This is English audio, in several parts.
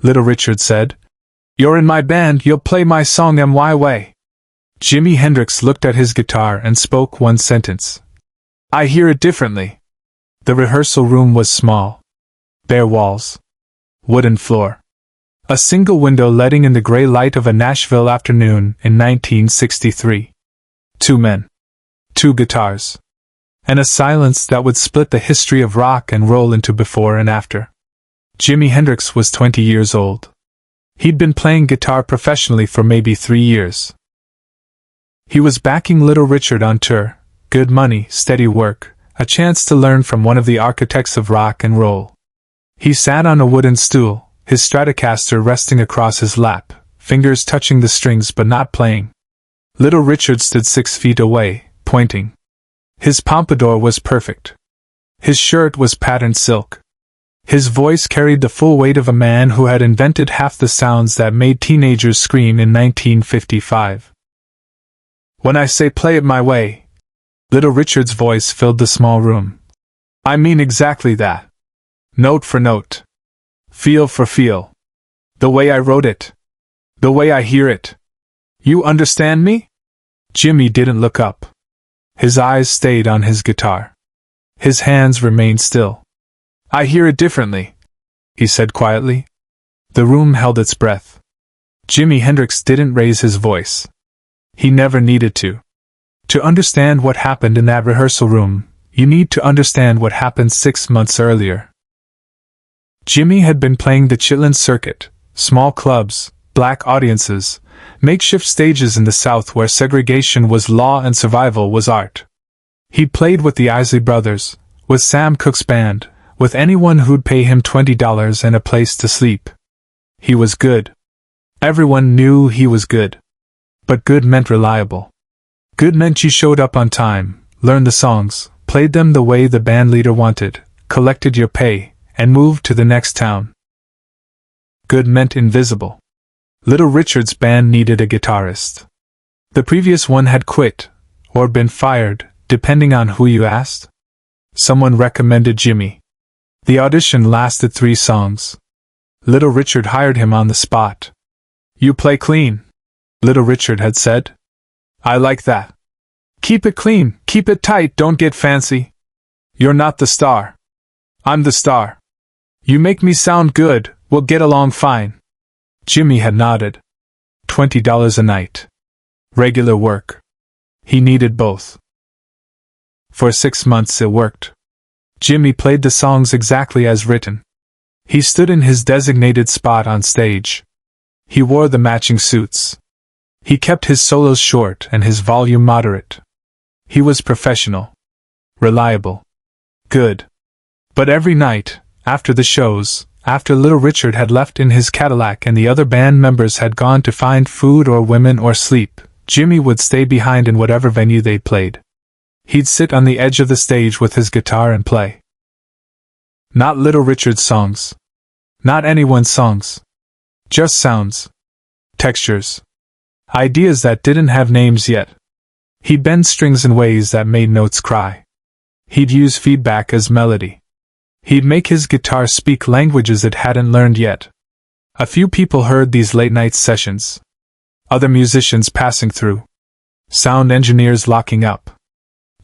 Little Richard said. "You're in my band, you'll play my song my way." Jimi Hendrix looked at his guitar and spoke one sentence. "I hear it differently." The rehearsal room was small. Bare walls. Wooden floor. A single window letting in the gray light of a Nashville afternoon in 1963. 2 men. 2 guitars. And a silence that would split the history of rock and roll into before and after. Jimi Hendrix was 20 years old. He'd been playing guitar professionally for maybe 3 years. He was backing Little Richard on tour, good money, steady work, a chance to learn from one of the architects of rock and roll. He sat on a wooden stool, his Stratocaster resting across his lap, fingers touching the strings but not playing. Little Richard stood 6 feet away, pointing. His pompadour was perfect. His shirt was patterned silk. His voice carried the full weight of a man who had invented half the sounds that made teenagers scream in 1955. "When I say play it my way," Little Richard's voice filled the small room, "I mean exactly that. Note for note. Feel for feel. The way I wrote it. The way I hear it. You understand me?" Jimi didn't look up. His eyes stayed on his guitar. His hands remained still. "I hear it differently," he said quietly. The room held its breath. Jimi Hendrix didn't raise his voice. He never needed to. To understand what happened in that rehearsal room, you need to understand what happened 6 months earlier. Jimi had been playing the Chitlin circuit, small clubs, black audiences, makeshift stages in the South where segregation was law and survival was art. He'd played with the Isley Brothers, with Sam Cooke's band, with anyone who'd pay him $20 and a place to sleep. He was good. Everyone knew he was good. But good meant reliable. Good meant you showed up on time, learned the songs, played them the way the band leader wanted, collected your pay, and moved to the next town. Good meant invisible. Little Richard's band needed a guitarist. The previous one had quit, or been fired, depending on who you asked. Someone recommended Jimi. The audition lasted 3 songs. Little Richard hired him on the spot. "You play clean," Little Richard had said. "I like that. Keep it clean, keep it tight, don't get fancy. You're not the star. I'm the star. You make me sound good, we'll get along fine." Jimi had nodded. $20 a night. Regular work. He needed both. For 6 months it worked. Jimi played the songs exactly as written. He stood in his designated spot on stage. He wore the matching suits. He kept his solos short and his volume moderate. He was professional. Reliable. Good. But every night, after the shows, after Little Richard had left in his Cadillac and the other band members had gone to find food or women or sleep, Jimi would stay behind in whatever venue they played. He'd sit on the edge of the stage with his guitar and play. Not Little Richard's songs. Not anyone's songs. Just sounds. Textures. Ideas that didn't have names yet. He'd bend strings in ways that made notes cry. He'd use feedback as melody. He'd make his guitar speak languages it hadn't learned yet. A few people heard these late-night sessions. Other musicians passing through. Sound engineers locking up.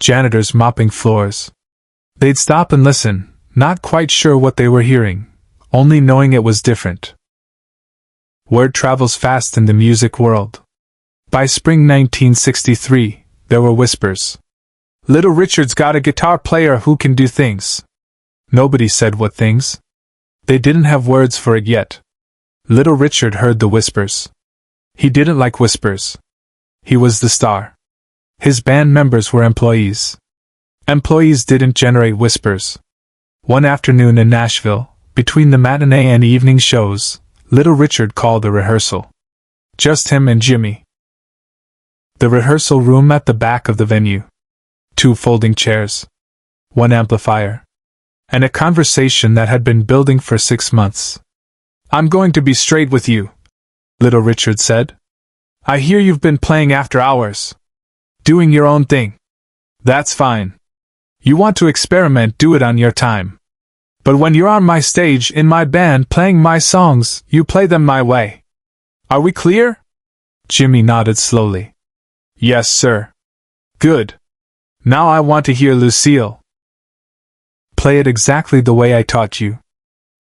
Janitors mopping floors. They'd stop and listen, not quite sure what they were hearing, only knowing it was different. Word travels fast in the music world. By spring 1963, there were whispers. "Little Richard's got a guitar player who can do things." Nobody said what things. They didn't have words for it yet. Little Richard heard the whispers. He didn't like whispers. He was the star. His band members were employees. Employees didn't generate whispers. One afternoon in Nashville, between the matinee and evening shows, Little Richard called a rehearsal. Just him and Jimi. The rehearsal room at the back of the venue. 2 folding chairs. 1 amplifier. And a conversation that had been building for 6 months. "I'm going to be straight with you," Little Richard said. "I hear you've been playing after hours. Doing your own thing. That's fine. You want to experiment, do it on your time. But when you're on my stage in my band playing my songs, you play them my way. Are we clear? Jimi nodded slowly. Yes, sir. Good. Now I want to hear Lucille. Play it exactly the way I taught you.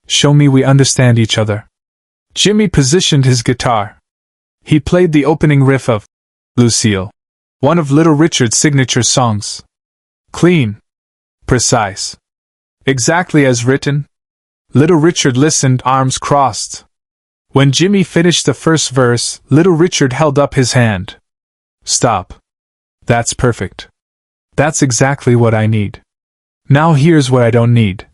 Show me we understand each other. Jimi positioned his guitar. He played the opening riff of Lucille, one of Little Richard's signature songs. Clean. Precise. Exactly as written. Little Richard listened, arms crossed. When Jimi finished the first verse, Little Richard held up his hand. Stop. That's perfect. That's exactly what I need. Now here's what I don't need.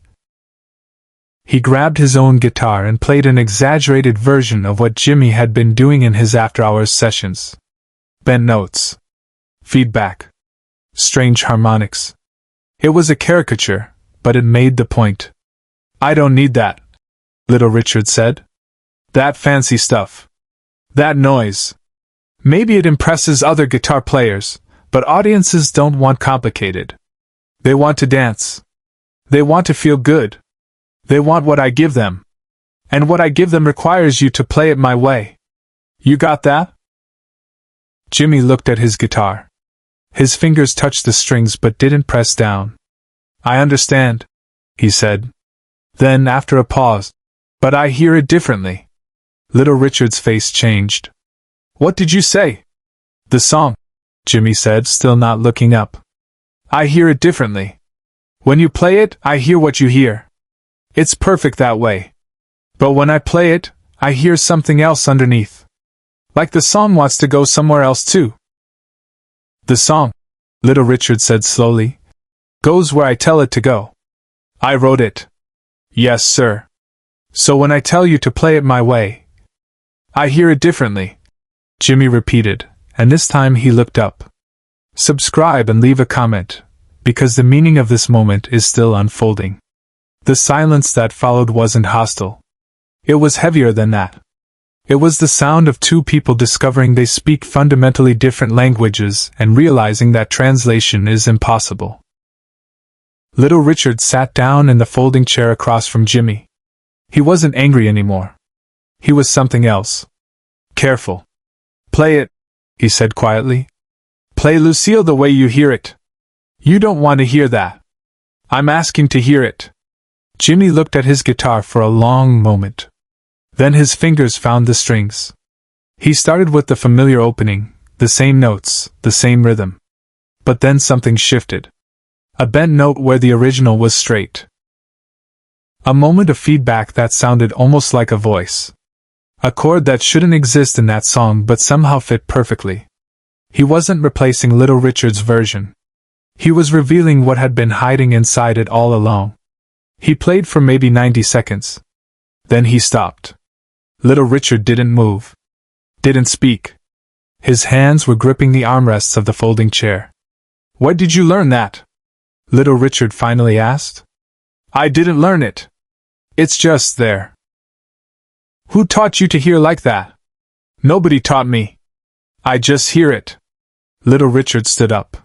He grabbed his own guitar and played an exaggerated version of what Jimi had been doing in his after-hours sessions. Bent notes. Feedback. Strange harmonics. It was a caricature, but it made the point. I don't need that, Little Richard said. That fancy stuff. That noise. Maybe it impresses other guitar players, but audiences don't want complicated. They want to dance. They want to feel good. They want what I give them. And what I give them requires you to play it my way. You got that? Jimi looked at his guitar. His fingers touched the strings but didn't press down. I understand, he said. Then, after a pause, but I hear it differently. Little Richard's face changed. What did you say? The song, Jimi said, still not looking up. I hear it differently. When you play it, I hear what you hear. It's perfect that way. But when I play it, I hear something else underneath. Like the song wants to go somewhere else too. The song, Little Richard said slowly, goes where I tell it to go. I wrote it. Yes, sir. So when I tell you to play it my way, I hear it differently, Jimi repeated, and this time he looked up. Subscribe and leave a comment, because the meaning of this moment is still unfolding. The silence that followed wasn't hostile. It was heavier than that. It was the sound of two people discovering they speak fundamentally different languages and realizing that translation is impossible. Little Richard sat down in the folding chair across from Jimi. He wasn't angry anymore. He was something else. Careful. Play it, he said quietly. Play Lucille the way you hear it. You don't want to hear that. I'm asking to hear it. Jimi looked at his guitar for a long moment. Then his fingers found the strings. He started with the familiar opening, the same notes, the same rhythm. But then something shifted. A bent note where the original was straight. A moment of feedback that sounded almost like a voice. A chord that shouldn't exist in that song but somehow fit perfectly. He wasn't replacing Little Richard's version. He was revealing what had been hiding inside it all along. He played for maybe 90 seconds. Then he stopped. Little Richard didn't move. Didn't speak. His hands were gripping the armrests of the folding chair. Where did you learn that? Little Richard finally asked. I didn't learn it. It's just there. Who taught you to hear like that? Nobody taught me. I just hear it. Little Richard stood up.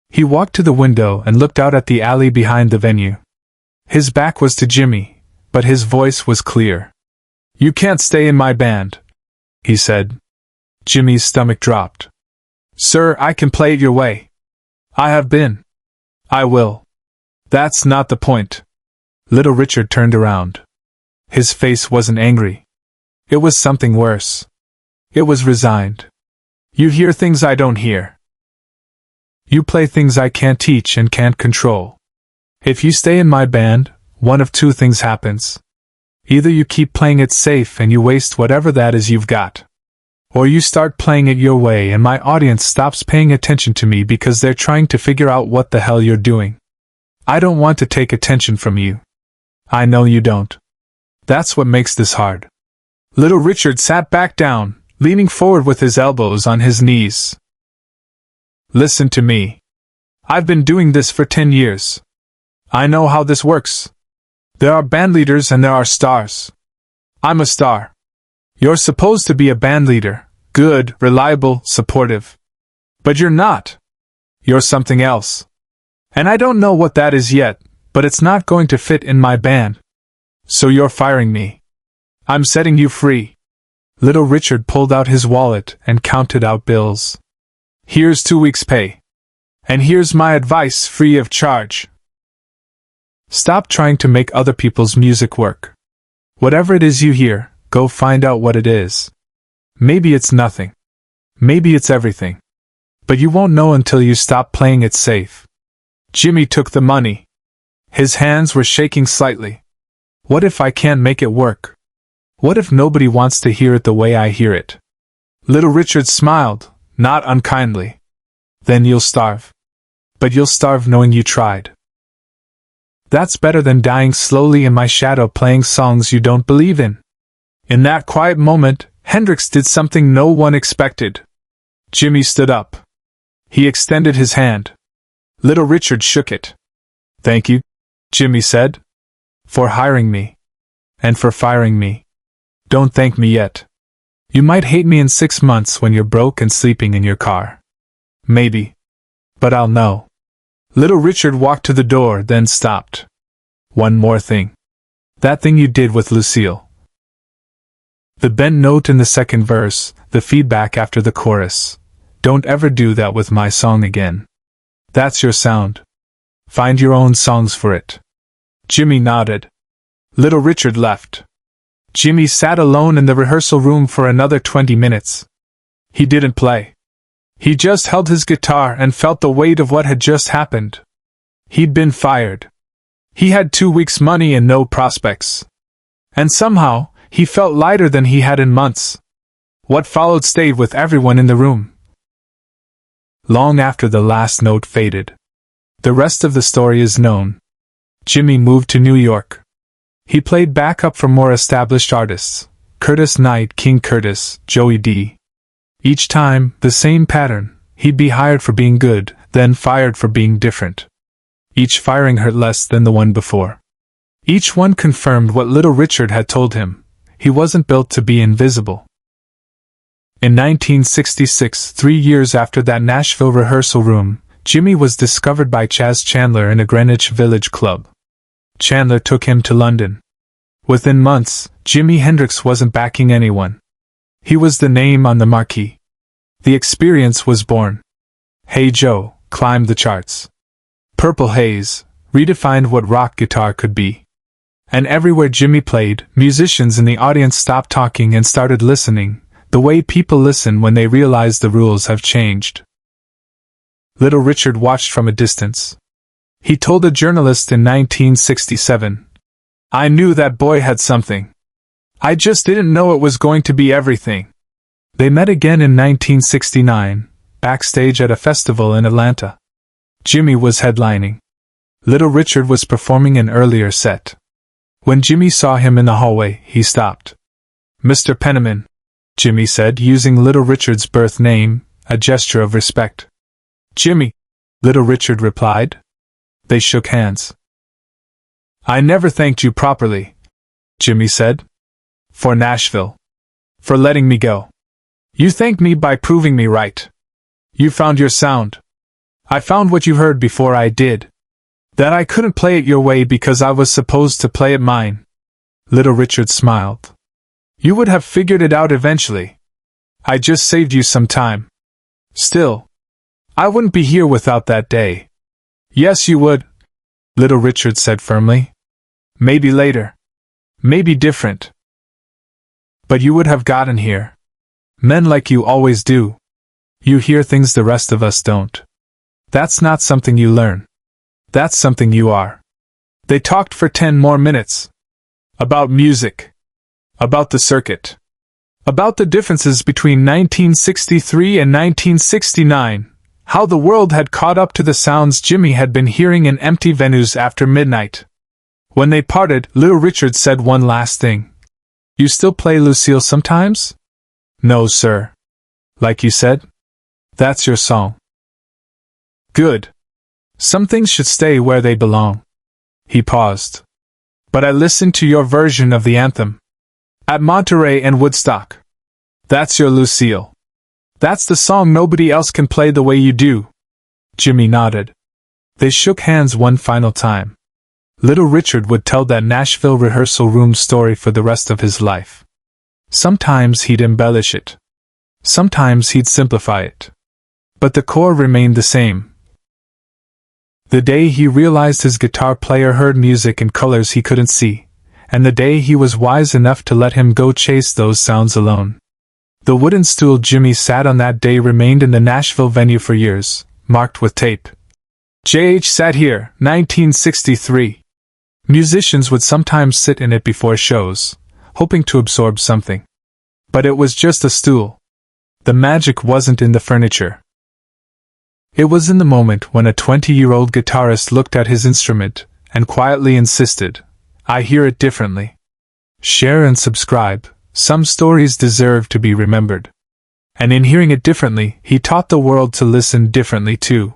He walked to the window and looked out at the alley behind the venue. His back was to Jimi, but his voice was clear. You can't stay in my band, he said. Jimmy's stomach dropped. Sir, I can play it your way. I have been. I will. That's not the point. Little Richard turned around. His face wasn't angry. It was something worse. It was resigned. You hear things I don't hear. You play things I can't teach and can't control. If you stay in my band, one of two things happens. Either you keep playing it safe and you waste whatever that is you've got. Or you start playing it your way and my audience stops paying attention to me because they're trying to figure out what the hell you're doing. I don't want to take attention from you. I know you don't. That's what makes this hard. Little Richard sat back down, leaning forward with his elbows on his knees. Listen to me. I've been doing this for 10 years. I know how this works. There are bandleaders and there are stars. I'm a star. You're supposed to be a bandleader, good, reliable, supportive. But you're not. You're something else. And I don't know what that is yet, But it's not going to fit in my band. So you're firing me. I'm setting you free. Little Richard pulled out his wallet and counted out bills. Here's 2 weeks' pay. And here's my advice free of charge. Stop trying to make other people's music work. Whatever it is you hear, go find out what it is. Maybe it's nothing. Maybe it's everything. But you won't know until you stop playing it safe. Jimmy took the money. His hands were shaking slightly. What if I can't make it work? What if nobody wants to hear it the way I hear it? Little Richard smiled, not unkindly. Then you'll starve. But you'll starve knowing you tried. That's better than dying slowly in my shadow playing songs you don't believe in. In that quiet moment, Hendrix did something no one expected. Jimmy stood up. He extended his hand. Little Richard shook it. Thank you, Jimmy said. For hiring me. And for firing me. Don't thank me yet. You might hate me in 6 months when you're broke and sleeping in your car. Maybe. But I'll know. Little Richard walked to the door, then stopped. One more thing. That thing you did with Lucille. The bent note in the second verse, the feedback after the chorus. Don't ever do that with my song again. That's your sound. Find your own songs for it. Jimmy nodded. Little Richard left. Jimmy sat alone in the rehearsal room for another 20 minutes. He didn't play. He just held his guitar and felt the weight of what had just happened. He'd been fired. He had 2 weeks' money and no prospects. And somehow, he felt lighter than he had in months. What followed stayed with everyone in the room. Long after the last note faded. The rest of the story is known. Jimmy moved to New York. He played backup for more established artists, Curtis Knight, King Curtis, Joey D. Each time, the same pattern. He'd be hired for being good, then fired for being different. Each firing hurt less than the one before. Each one confirmed what Little Richard had told him. He wasn't built to be invisible. In 1966, 3 years after that Nashville rehearsal room, Jimmy was discovered by Chas Chandler in a Greenwich Village club. Chandler took him to London. Within months, Jimi Hendrix wasn't backing anyone. He was the name on the marquee. The experience was born. Hey Joe climbed the charts. Purple Haze redefined what rock guitar could be. And everywhere Jimmy played, musicians in the audience stopped talking and started listening, the way people listen when they realize the rules have changed. Little Richard watched from a distance. He told a journalist in 1967, "I knew that boy had something. I just didn't know it was going to be everything." They met again in 1969, backstage at a festival in Atlanta. Jimmy was headlining. Little Richard was performing an earlier set. When Jimmy saw him in the hallway, he stopped. "Mr. Penniman," Jimmy said, using Little Richard's birth name, a gesture of respect. "Jimmy," Little Richard replied. They shook hands. "I never thanked you properly," Jimmy said. "For Nashville. For letting me go. You thanked me by proving me right. You found your sound. I found what you heard before I did. That I couldn't play it your way because I was supposed to play it mine." Little Richard smiled. "You would have figured it out eventually. I just saved you some time. Still, I wouldn't be here without that day." "Yes, you would," Little Richard said firmly. "Maybe later. Maybe different. But you would have gotten here. Men like you always do. You hear things the rest of us don't. That's not something you learn. That's something you are." They talked for 10 more minutes. About music. About the circuit. About the differences between 1963 and 1969. How the world had caught up to the sounds Jimmy had been hearing in empty venues after midnight. When they parted, Little Richard said one last thing. "You still play Lucille sometimes?" "No, sir. Like you said? That's your song." "Good. Some things should stay where they belong." He paused. "But I listened to your version of the anthem. At Monterey and Woodstock. That's your Lucille. That's the song nobody else can play the way you do." Jimmy nodded. They shook hands one final time. Little Richard would tell that Nashville rehearsal room story for the rest of his life. Sometimes he'd embellish it. Sometimes he'd simplify it. But the core remained the same. The day he realized his guitar player heard music in colors he couldn't see, and the day he was wise enough to let him go chase those sounds alone. The wooden stool Jimmy sat on that day remained in the Nashville venue for years, marked with tape. J.H. sat here, 1963. Musicians would sometimes sit in it before shows, hoping to absorb something. But it was just a stool. The magic wasn't in the furniture. It was in the moment when a 20-year-old guitarist looked at his instrument and quietly insisted, "I hear it differently." Share and subscribe. Some stories deserve to be remembered. And in hearing it differently, he taught the world to listen differently too.